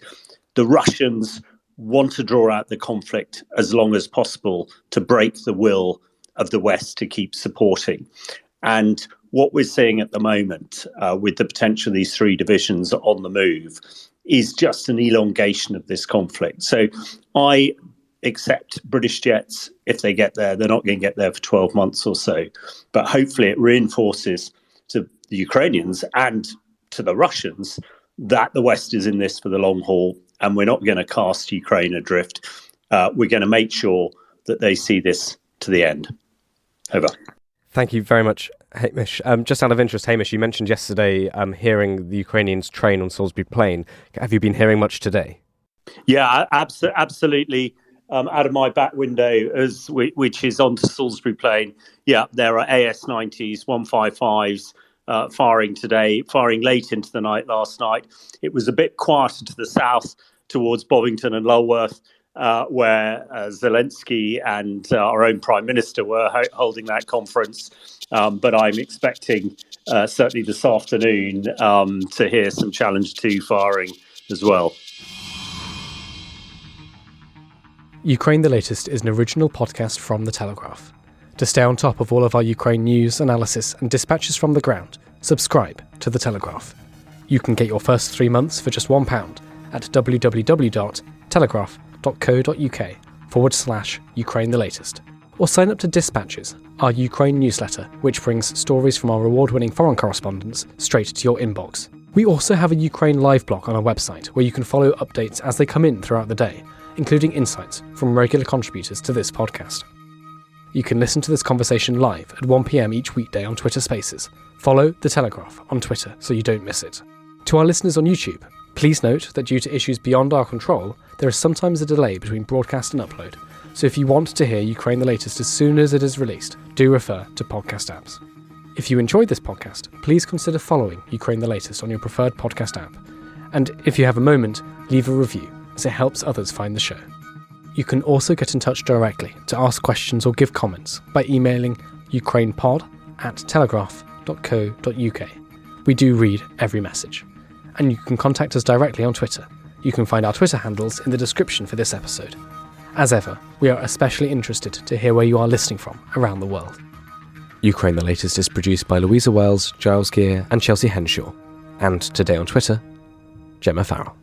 The Russians want to draw out the conflict as long as possible to break the will of the West to keep supporting. And what we're seeing at the moment with the potential of these three divisions on the move is just an elongation of this conflict. So I accept British jets, if they get there, they're not going to get there for 12 months or so. But hopefully it reinforces to the Ukrainians and to the Russians that the West is in this for the long haul, and we're not going to cast Ukraine adrift. We're going to make sure that they see this to the end. Over. Thank you very much, Hamish. Just out of interest, Hamish, you mentioned yesterday hearing the Ukrainians train on Salisbury Plain. Have you been hearing much today? Yeah, absolutely. Out of my back window, which is onto Salisbury Plain, yeah, there are AS-90s, 155s firing today, firing late into the night last night. It was a bit quieter to the south towards Bovington and Lulworth, where Zelenskyy and our own Prime Minister were holding that conference. But I'm expecting, certainly this afternoon, to hear some Challenge 2 firing as well. Ukraine the Latest is an original podcast from The Telegraph. To stay on top of all of our Ukraine news, analysis and dispatches from the ground, subscribe to The Telegraph. You can get your first 3 months for just £1 at www.telegraph.co.uk/Ukraine the Latest. Or sign up to Dispatches, our Ukraine newsletter, which brings stories from our award-winning foreign correspondents straight to your inbox. We also have a Ukraine live blog on our website where you can follow updates as they come in throughout the day, including insights from regular contributors to this podcast. You can listen to this conversation live at 1 p.m. each weekday on Twitter Spaces. Follow The Telegraph on Twitter so you don't miss it. To our listeners on YouTube, please note that due to issues beyond our control, there is sometimes a delay between broadcast and upload. So if you want to hear Ukraine the Latest as soon as it is released, do refer to podcast apps. If you enjoyed this podcast, please consider following Ukraine the Latest on your preferred podcast app. And if you have a moment, leave a review, as it helps others find the show. You can also get in touch directly to ask questions or give comments by emailing ukrainepod@telegraph.co.uk. We do read every message. and you can contact us directly on Twitter. You can find our Twitter handles in the description for this episode. As ever, we are especially interested to hear where you are listening from around the world. Ukraine the Latest is produced by Louisa Wells, Giles Gear and Chelsea Henshaw. And today on Twitter, Gemma Farrell.